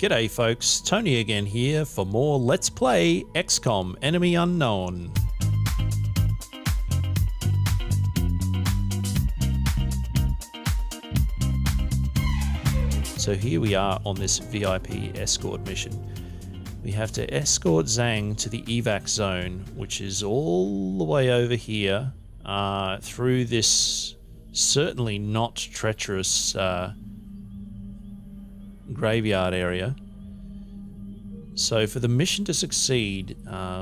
G'day folks, Tony again here for more Let's Play XCOM Enemy Unknown. So here we are on this VIP escort mission. We have to escort Zhang to the evac zone, which is all the way over here, through this certainly not treacherous graveyard area. So for the mission to succeed,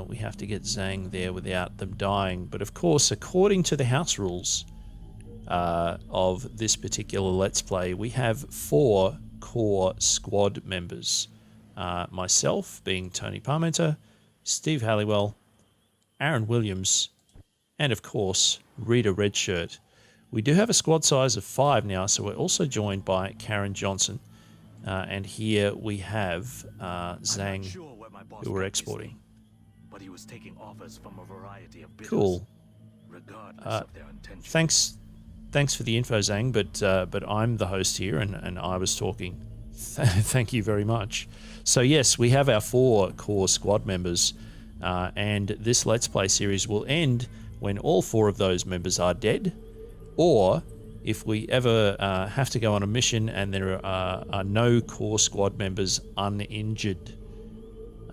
we have to get Zhang there without them dying. But of course, according to the house rules of this particular Let's Play, we have 4 core squad members. Myself, being Tony Parmenter, Steve Halliwell, Aaron Williams, and of course, Rita Redshirt. We do have a squad size of 5 now, so we're also joined by Karen Johnson. And here we have Zhang, who we're exporting. But he was taking offers from a variety of bidders, cool. Regardless of their intentions. Thanks for the info, Zhang, but I'm the host here, and I was talking. Thank you very much. So yes, we have our 4 core squad members, and this Let's Play series will end when all 4 of those members are dead, or if we ever have to go on a mission and there are no core squad members uninjured.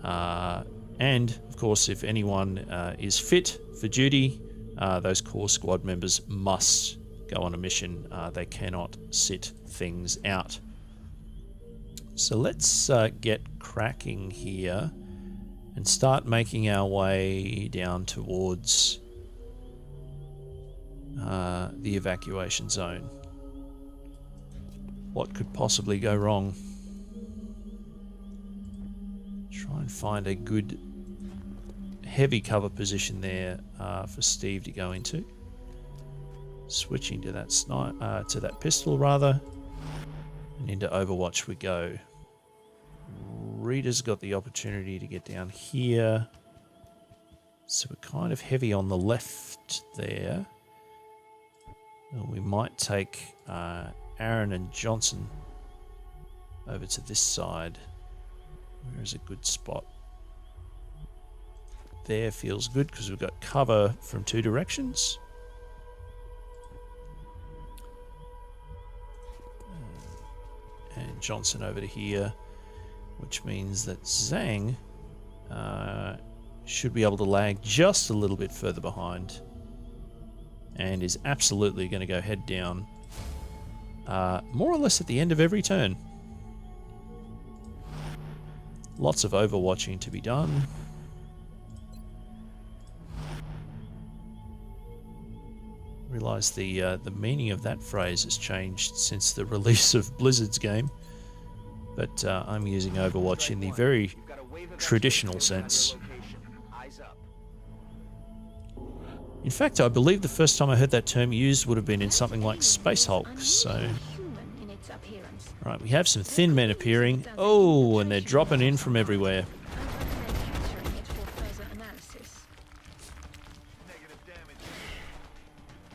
And of course, if anyone is fit for duty, those core squad members must go on a mission. They cannot sit things out. So let's get cracking here and start making our way down towards the evacuation zone. What could possibly go wrong? Try and find a good heavy cover position there for Steve to go into. Switching to that pistol rather, and into Overwatch we go. Rita's got the opportunity to get down here, so we're kind of heavy on the left there. Well, we might take Aaron and Johnson over to this side. Where is a good spot? There feels good because we've got cover from 2 directions. And Johnson over to here, which means that Zhang should be able to lag just a little bit further behind, and is absolutely going to go head down more or less at the end of every turn. Lots of overwatching to be done. Realise the meaning of that phrase has changed since the release of Blizzard's game, but I'm using Overwatch in the very traditional sense. In fact, I believe the first time I heard that term used would have been in something like Space Hulk, so... Right, we have some thin men appearing. Oh, and they're dropping in from everywhere.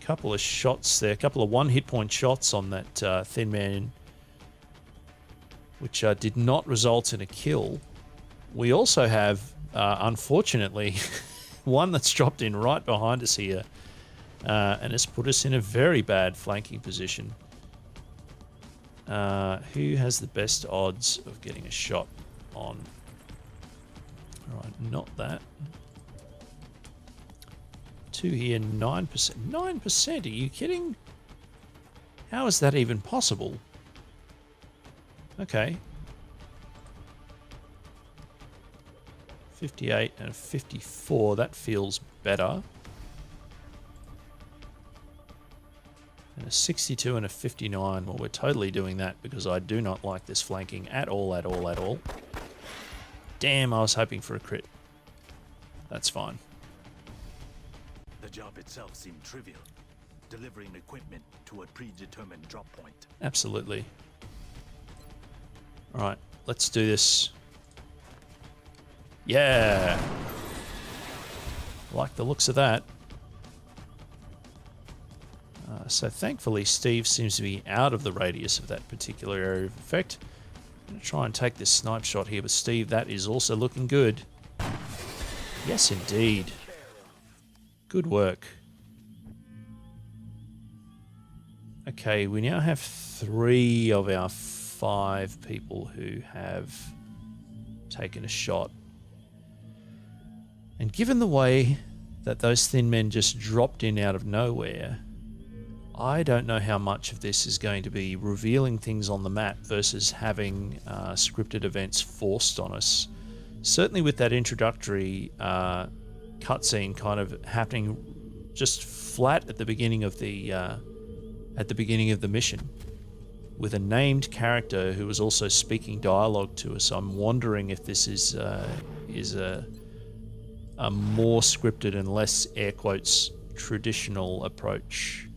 Couple of shots there, a couple of 1 hit point shots on that thin man, which did not result in a kill. We also have, unfortunately, one that's dropped in right behind us here, and has put us in a very bad flanking position. Who has the best odds of getting a shot on? Alright, not that. 2 here, 9%. 9%? Are you kidding? How is that even possible? Okay. 58 and a 54. That feels better. And a 62 and a 59. Well, we're totally doing that because I do not like this flanking at all, at all, at all. Damn, I was hoping for a crit. That's fine. The job itself seemed trivial, delivering equipment to a predetermined drop point. Absolutely. Alright, let's do this. Yeah! Like the looks of that. So thankfully Steve seems to be out of the radius of that particular area of effect. going to try and take this snipe shot here with Steve. That is also looking good. Yes, indeed. Good work. Okay, we now have 3 of our 5 people who have taken a shot. And given the way that those thin men just dropped in out of nowhere, I don't know how much of this is going to be revealing things on the map versus having scripted events forced on us. Certainly with that introductory cutscene kind of happening just flat at the beginning of the mission, with a named character who was also speaking dialogue to us. I'm wondering if this is a more scripted and less air quotes traditional approach.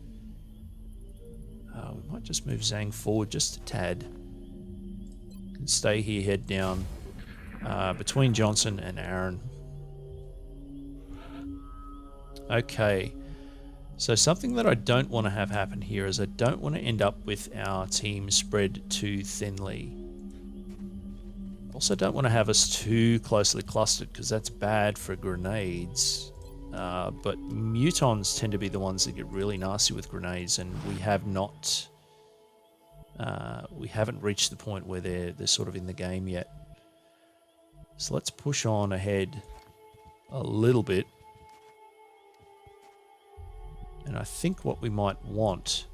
We might just move Zhang forward just a tad and stay here, head down between Johnson and Aaron. Okay, so something that I don't want to have happen here is I don't want to end up with our team spread too thinly. Also don't want to have us too closely clustered because that's bad for grenades. But mutons tend to be the ones that get really nasty with grenades, and we haven't reached the point where they're sort of in the game yet. So let's push on ahead a little bit. And I think what we might want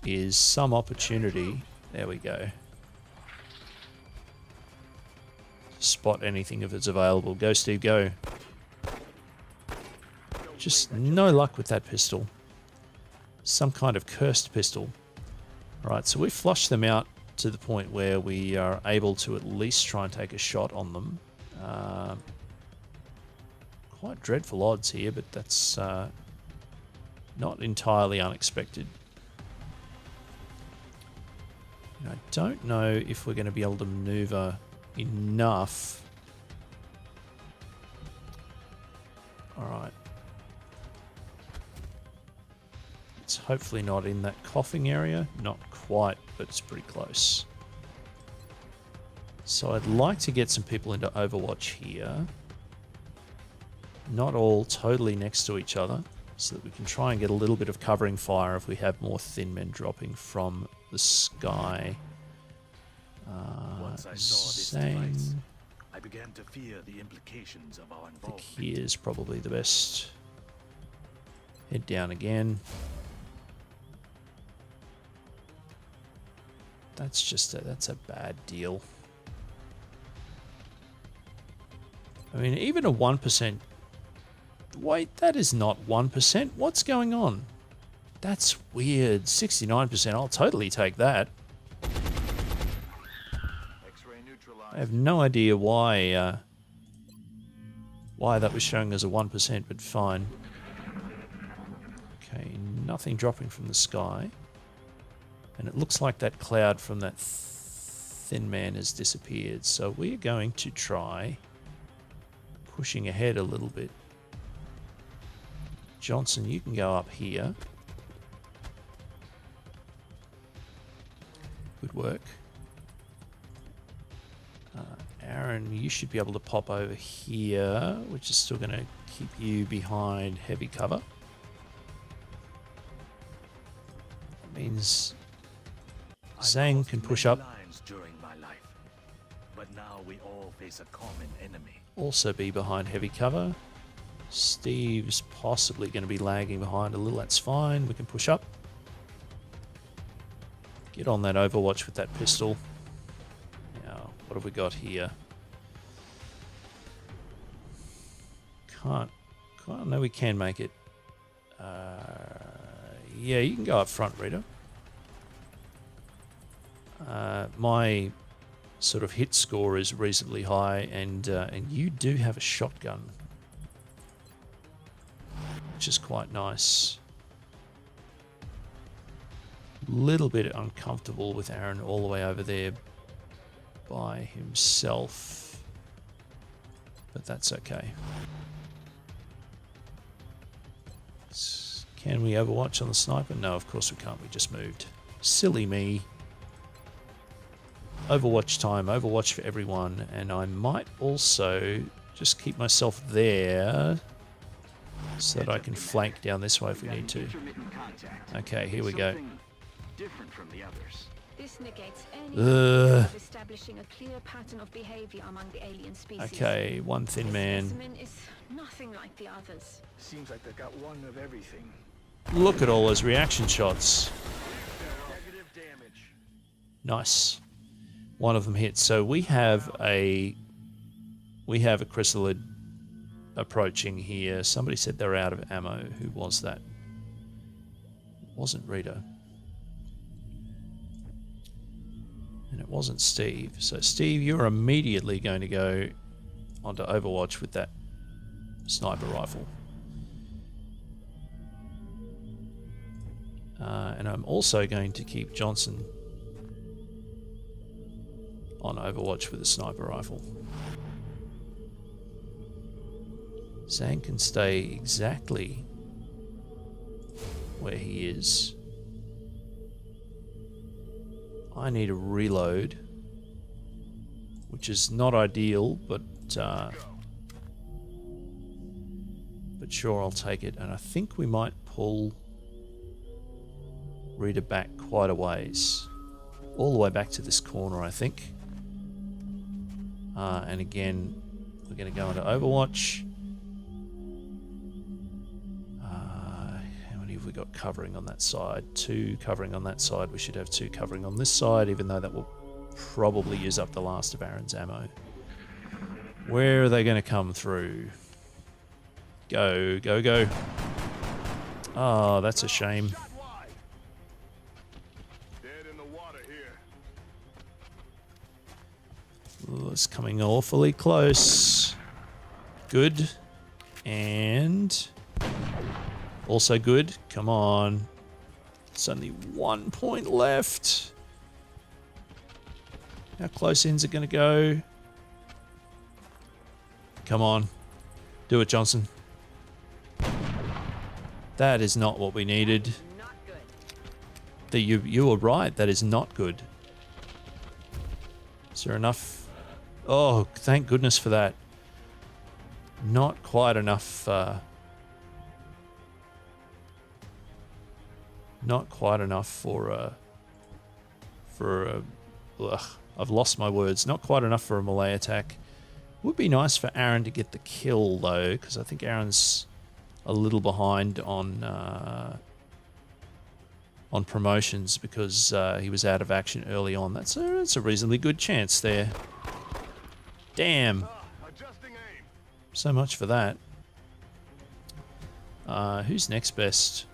is some opportunity. There we go. Spot anything if it's available. Go, Steve, go. Just no luck with that pistol. Some kind of cursed pistol. Alright, so we flushed them out to the point where we are able to at least try and take a shot on them. Quite dreadful odds here, but that's not entirely unexpected. And I don't know if we're going to be able to maneuver enough. Alright. It's hopefully not in that coughing area. Not quite, but it's pretty close. So I'd like to get some people into Overwatch here. Not all totally next to each other, so that we can try and get a little bit of covering fire if we have more thin men dropping from the sky. Once I saw this device, I began to fear the implications of our involvement. I think here's probably the best. Head down again. That's a bad deal. I mean, even a 1%. Wait, that is not 1%. What's going on? That's weird. 69%. I'll totally take that. I have no idea why that was showing as a 1%, but fine. Okay, nothing dropping from the sky. And it looks like that cloud from that thin man has disappeared. So we're going to try pushing ahead a little bit. Johnson, you can go up here. Good work. Aaron, you should be able to pop over here, which is still going to keep you behind heavy cover. That means Zhang can push up. During my life, but now we all face a common enemy. Also be behind heavy cover. Steve's possibly going to be lagging behind a little. That's fine. We can push up. Get on that Overwatch with that pistol. Now, what have we got here? No, we can make it. Yeah, you can go up front, Rita. My sort of hit score is reasonably high, and you do have a shotgun, which is quite nice. Little bit uncomfortable with Aaron all the way over there by himself, but that's okay. Can we overwatch on the sniper? No, of course we can't. We just moved. Silly me. Overwatch time, Overwatch for everyone, and I might also just keep myself there so that I can flank down this way if we need to. Okay, here we go. Different from the others. This negates any of establishing a clear pattern of behavior among the alien species. Okay, one thin man. Specimen is nothing like the others. Seems like they've got one of everything. Look at all those reaction shots. Negative damage. Nice. One of them hit. So we have a chrysalid approaching here. Somebody said they're out of ammo. Who was that? It wasn't Rita. And it wasn't Steve. So Steve, you're immediately going to go onto Overwatch with that sniper rifle. And I'm also going to keep Johnson on Overwatch with a sniper rifle. Zhang can stay exactly where he is. I need a reload, which is not ideal, but sure, I'll take it. And I think we might pull Rita back quite a ways, all the way back to this corner, I think. And again, we're going to go into Overwatch. How many have we got covering on that side? 2 covering on that side. We should have 2 covering on this side, even though that will probably use up the last of Aaron's ammo. Where are they going to come through? Go, go, go. Oh, that's a shame. Oh, it's coming awfully close. Good. And also good. Come on. It's only 1 point left. How close in's it going to go? Come on. Do it, Johnson. That is not what we needed. Not good. You were right. That is not good. Is there enough? Oh, thank goodness for that. Not quite enough. Not quite enough for I've lost my words. Not quite enough for a melee attack. Would be nice for Aaron to get the kill though, because I think Aaron's a little behind on promotions because he was out of action early on. That's a reasonably good chance there. Damn. So much for that. Who's next best?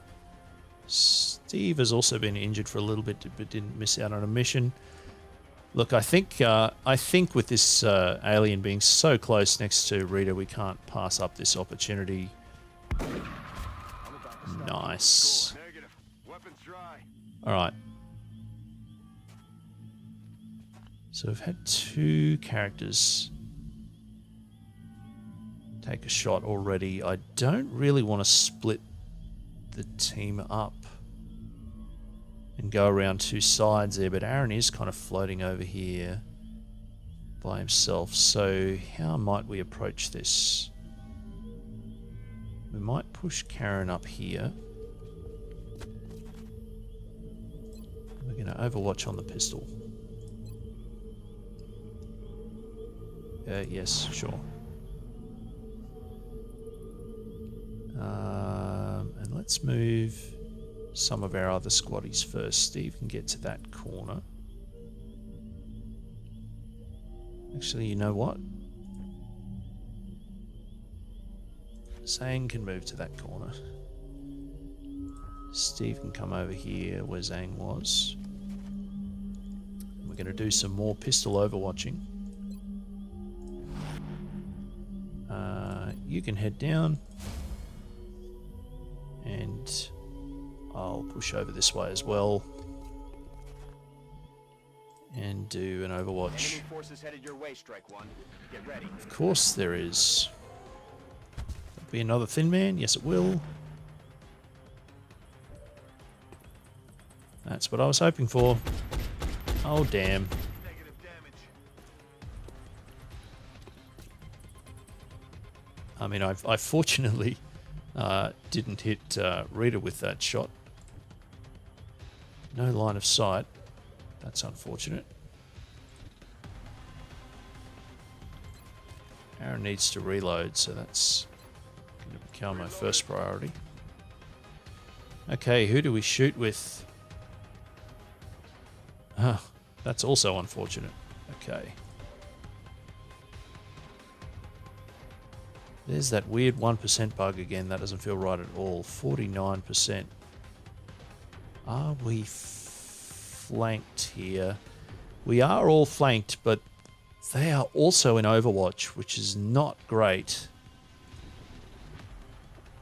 Steve has also been injured for a little bit, but didn't miss out on a mission. Look, I think with this alien being so close next to Rita, we can't pass up this opportunity. Nice. All right. So we've had 2 characters take a shot already. I don't really want to split the team up and go around 2 sides there, but Aaron is kind of floating over here by himself. So how might we approach this? We might push Karen up here. We're going to Overwatch on the pistol. Yes, sure. And let's move some of our other squaddies first. Steve can get to that corner. Actually, you know what? Zhang can move to that corner. Steve can come over here where Zhang was. We're going to do some more pistol overwatching. You can head down. And I'll push over this way as well. And do an overwatch. Enemy forces headed your way, Strike One. Get ready. Of course there is. There'll be another thin man. Yes, it will. That's what I was hoping for. Oh, damn. Negative I mean, I fortunately didn't hit Rita with that shot. No line of sight. That's unfortunate. Aaron needs to reload, so that's going to become my first priority. Okay, who do we shoot with? Ah, that's also unfortunate. Okay. There's that weird 1% bug again. That doesn't feel right at all. 49%. Are we flanked here? We are all flanked, but they are also in Overwatch, which is not great.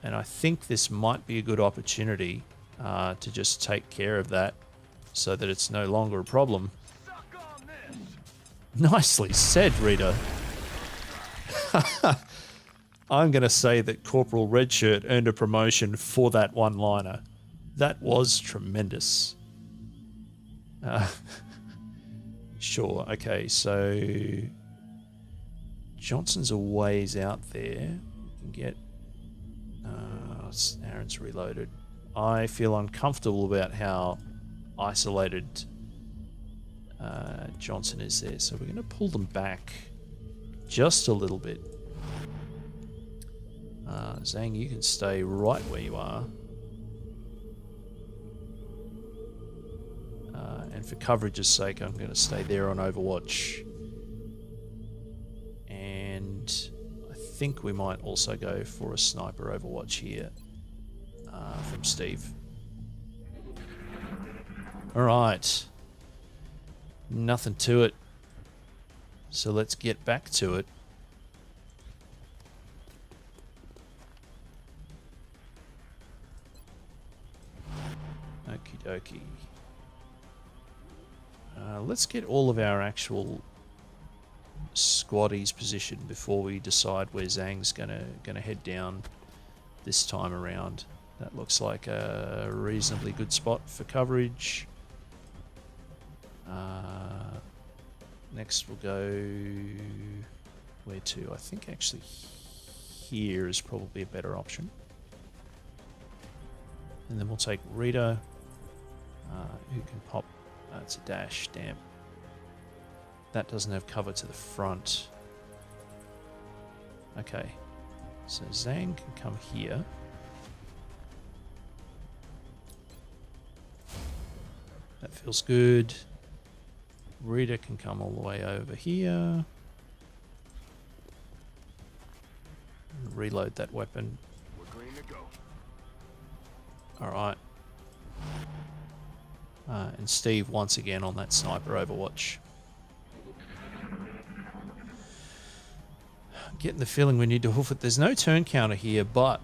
And I think this might be a good opportunity to just take care of that so that it's no longer a problem. Nicely said, Rita. I'm going to say that Corporal Redshirt earned a promotion for that one-liner. That was tremendous. Sure, okay, so Johnson's a ways out there. We can get... Aaron's reloaded. I feel uncomfortable about how isolated Johnson is there, so we're going to pull them back just a little bit. Zhang, you can stay right where you are. And for coverage's sake, I'm going to stay there on Overwatch. And I think we might also go for a sniper Overwatch here from Steve. Alright. Nothing to it. So let's get back to it. Okie dokie. Let's get all of our actual squaddies positioned before we decide where Zhang's gonna head down this time around. That looks like a reasonably good spot for coverage. Next we'll go where to? I think actually here is probably a better option. And then we'll take Rita, who can pop. It's a dash, damn. That doesn't have cover to the front. Okay, so Zhang can come here. That feels good. Rita can come all the way over here. Reload that weapon. We're green to go. Alright. And Steve once again on that sniper Overwatch. Getting the feeling we need to hoof it. There's no turn counter here, but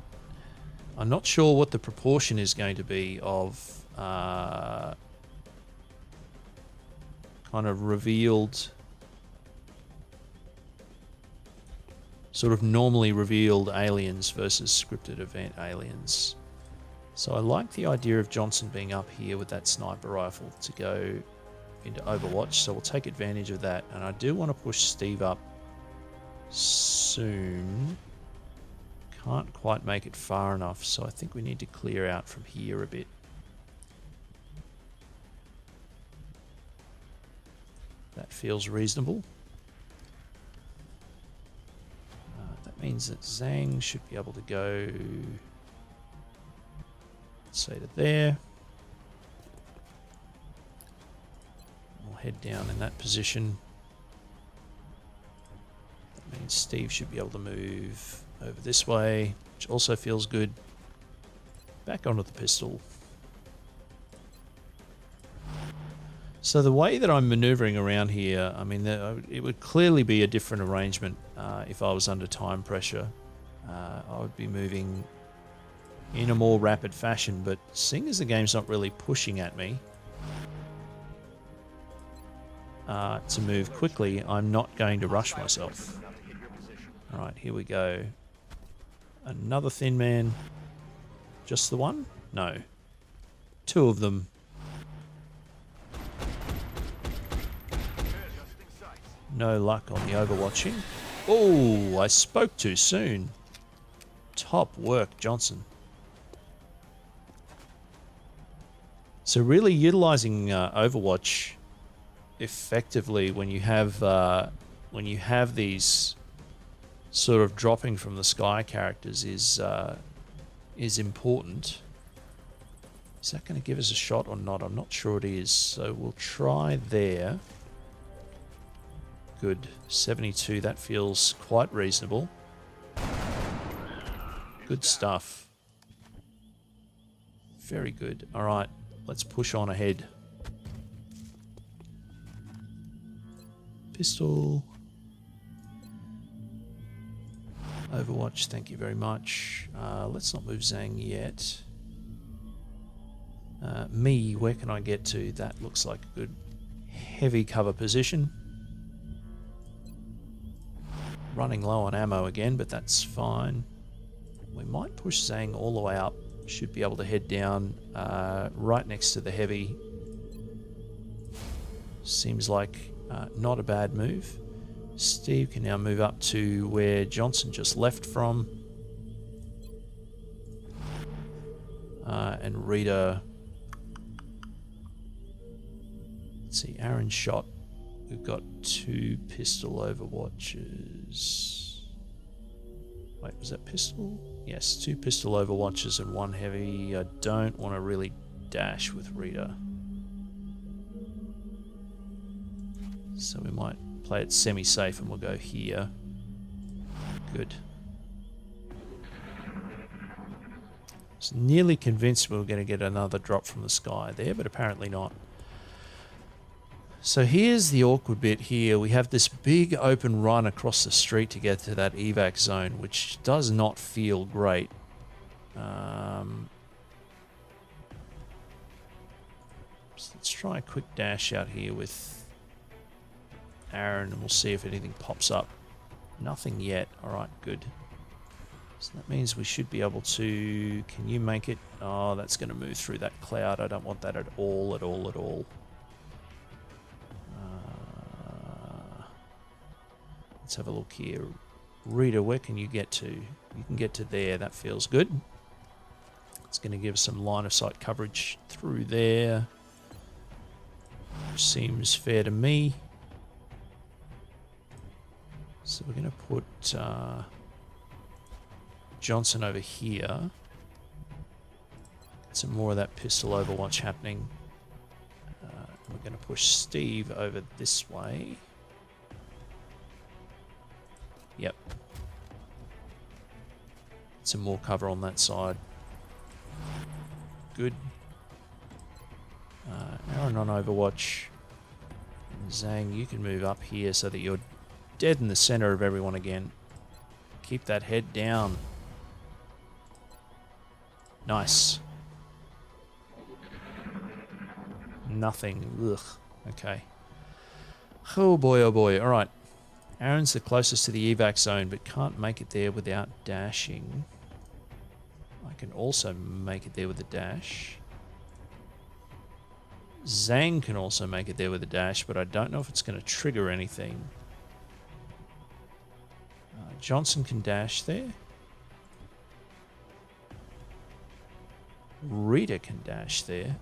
I'm not sure what the proportion is going to be of kind of revealed, sort of normally revealed aliens versus scripted event aliens. So I like the idea of Johnson being up here with that sniper rifle to go into Overwatch, so we'll take advantage of that. And I do want to push Steve up soon. Can't quite make it far enough, so I think we need to clear out from here a bit. That feels reasonable. That means that Zhang should be able to go, let's say, to there. We'll head down in that position. That means Steve should be able to move over this way, which also feels good. Back onto the pistol. So the way that I'm maneuvering around here, I mean, it would clearly be a different arrangement if I was under time pressure. I would be moving in a more rapid fashion, but seeing as the game's not really pushing at me to move quickly, I'm not going to rush myself. Alright, here we go. Another thin man. Just the one? No. Two of them. No luck on the overwatching. Oh, I spoke too soon. Top work, Johnson. So really utilizing Overwatch effectively when you have these sort of dropping from the sky characters is important. Is that going to give us a shot or not? I'm not sure it is. So we'll try there. Good. 72. That feels quite reasonable. Good stuff. Very good. All right. Let's push on ahead. Pistol. Overwatch, thank you very much. Let's not move Zhang yet. Me, where can I get to? That looks like a good heavy cover position. Running low on ammo again, but that's fine. We might push Zhang all the way up. Should be able to head down right next to the heavy. Seems like not a bad move. Steve can now move up to where Johnson just left from. And Rita... Let's see, Aaron shot. We've got 2 pistol overwatches. Wait, was that pistol? Yes, 2 pistol overwatches and 1 heavy. I don't want to really dash with Rita. So we might play it semi-safe and we'll go here. Good. I was nearly convinced we were going to get another drop from the sky there, but apparently not. So here's the awkward bit here. We have this big open run across the street to get to that evac zone, which does not feel great. So let's try a quick dash out here with Aaron and we'll see if anything pops up. Nothing yet. Alright, good. So that means we should be able to... Can you make it? Oh, that's going to move through that cloud. I don't want that at all, at all, at all. Let's have a look here. Rita, where can you get to? You can get to there. That feels good. It's going to give us some line of sight coverage through there. Which seems fair to me. So we're going to put Johnson over here. Get some more of that pistol overwatch happening. We're going to push Steve over this way. Yep. Some more cover on that side. Good. Aaron on Overwatch. And Zhang, you can move up here so that you're dead in the center of everyone again. Keep that head down. Nice. Nothing. Ugh. Okay. Oh boy, oh boy. Alright. Aaron's the closest to the evac zone, but can't make it there without dashing. I can also make it there with a dash. Zhang can also make it there with a dash, but I don't know if it's going to trigger anything. Johnson can dash there. Rita can dash there.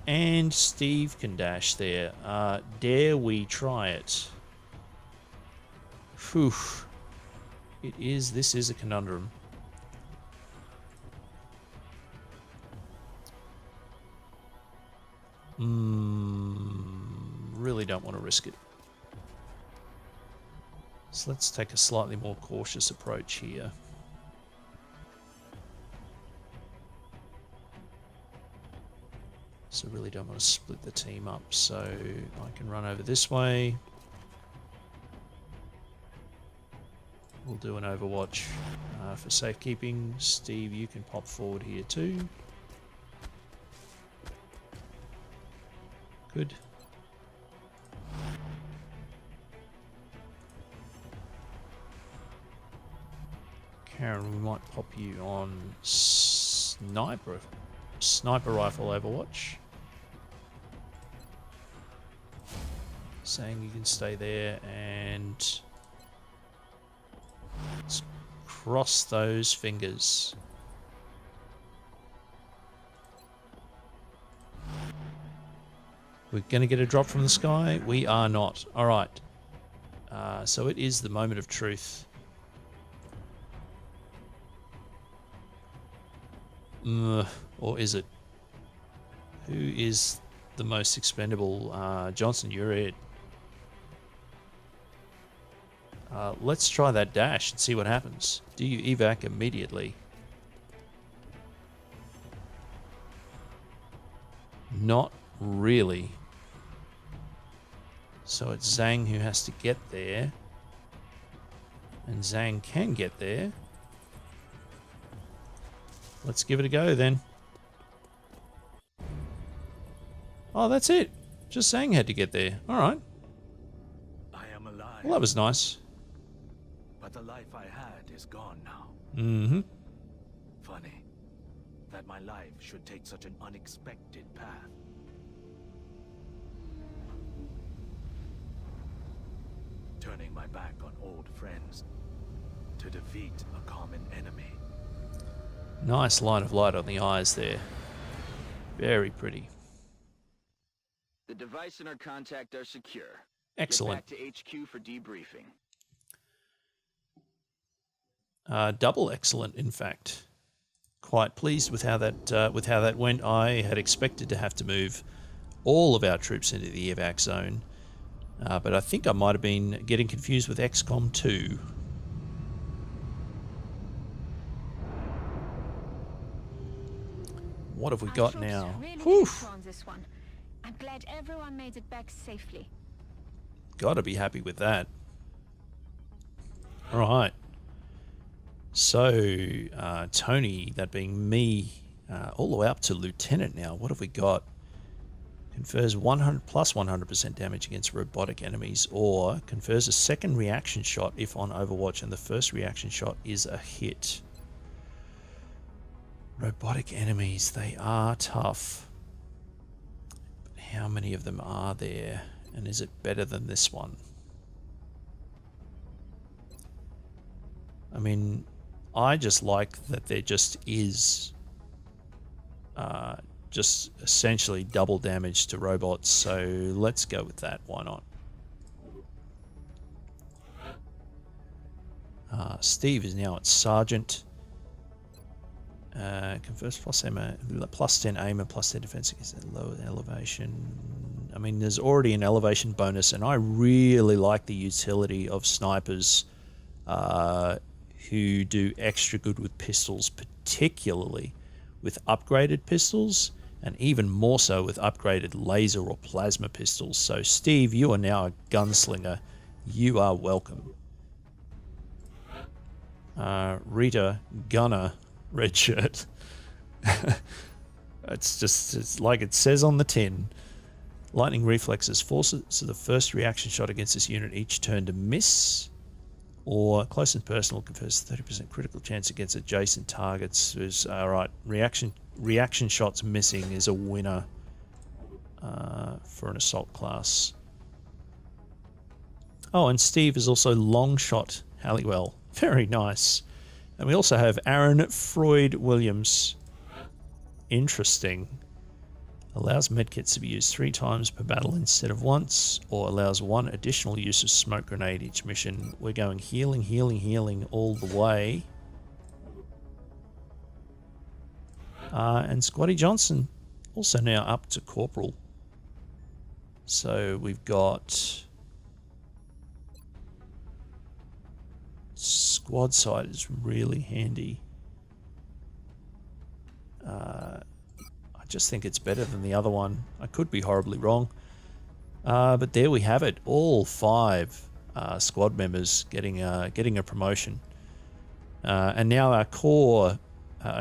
And Steve can dash there. Dare we try it? Whew. This is a conundrum. Really don't want to risk it. So let's take a slightly more cautious approach here. So really don't want to split the team up, so I can run over this way. We'll do an Overwatch for safekeeping. Steve, you can pop forward here too. Good. Karen, we might pop you on sniper rifle Overwatch. Saying you can stay there, and cross those fingers. We're going to get a drop from the sky? We are not. All right. So it is the moment of truth. Or is it? Who is the most expendable? Johnson, you're it. Let's try that dash and see what happens. Do you evac immediately? Not really. So it's Zhang who has to get there. And Zhang can get there. Let's give it a go then. Oh, that's it. Just Zhang had to get there. All right. I am alive. Well, that was nice. But the life I had is gone now. Mm-hmm. Funny that my life should take such an unexpected path. Turning my back on old friends to defeat a common enemy. Nice line of light on the eyes there. Very pretty. The device and our contact are secure. Excellent. Get back to HQ for debriefing. Double excellent, in fact. Quite pleased with how that went. I had expected to have to move all of our troops into the evac zone, but I think I might have been getting confused with XCOM 2. What have we got now? Really Whew. on this one. I'm glad everyone made it back safely. Gotta be happy with that. Alright. So, Tony, that being me, all the way up to Lieutenant now. What have we got? Confers 100 plus 100% damage against robotic enemies, or confers a second reaction shot if on Overwatch and the first reaction shot is a hit. Robotic enemies, they are tough. But how many of them are there? And is it better than this one? I mean, I just like that there just is just essentially double damage to robots, so let's go with that. Why not? Steve is now at Sergeant. Confers plus 10 aim and plus 10 defense against a lower elevation. I mean, there's already an elevation bonus, and I really like the utility of snipers who do extra good with pistols, particularly with upgraded pistols, and even more so with upgraded laser or plasma pistols. So, Steve, you are now a gunslinger. You are welcome. Rita, gunner. Red shirt. It's like it says on the tin. Lightning reflexes forces the first reaction shot against this unit each turn to miss, or close and personal confers 30% critical chance against adjacent targets. Alright, reaction shots missing is a winner for an assault class. Oh, and Steve is also long shot Halliwell. Very nice. And we also have Aaron Freud Williams. Interesting. Allows medkits to be used 3 times per battle instead of once, or allows 1 additional use of smoke grenade each mission. We're going healing, healing, healing all the way. And Squatty Johnson also now up to corporal. So we've got squad side is really handy. I just think it's better than the other one. I could be horribly wrong. But there we have it. All 5 squad members getting a promotion. And now our core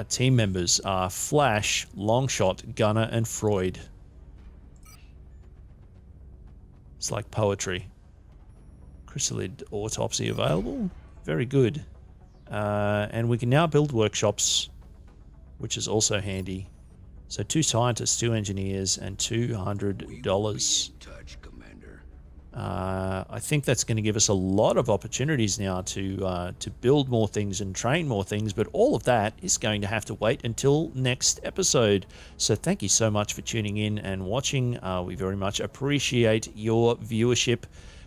team members are Flash, Longshot, Gunner, and Freud. It's like poetry. Chrysalid autopsy available. Very good. And we can now build workshops, which is also handy. So 2 scientists, 2 engineers, and $200. I think that's going to give us a lot of opportunities now to build more things and train more things, but all of that is going to have to wait until next episode. So thank you so much for tuning in and watching. We very much appreciate your viewership.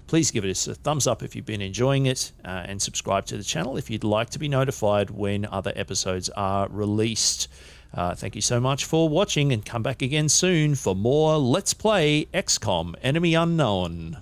Please give us a thumbs up if you've been enjoying it, and subscribe to the channel if you'd like to be notified when other episodes are released. Thank you so much for watching, and come back again soon for more Let's Play XCOM Enemy Unknown.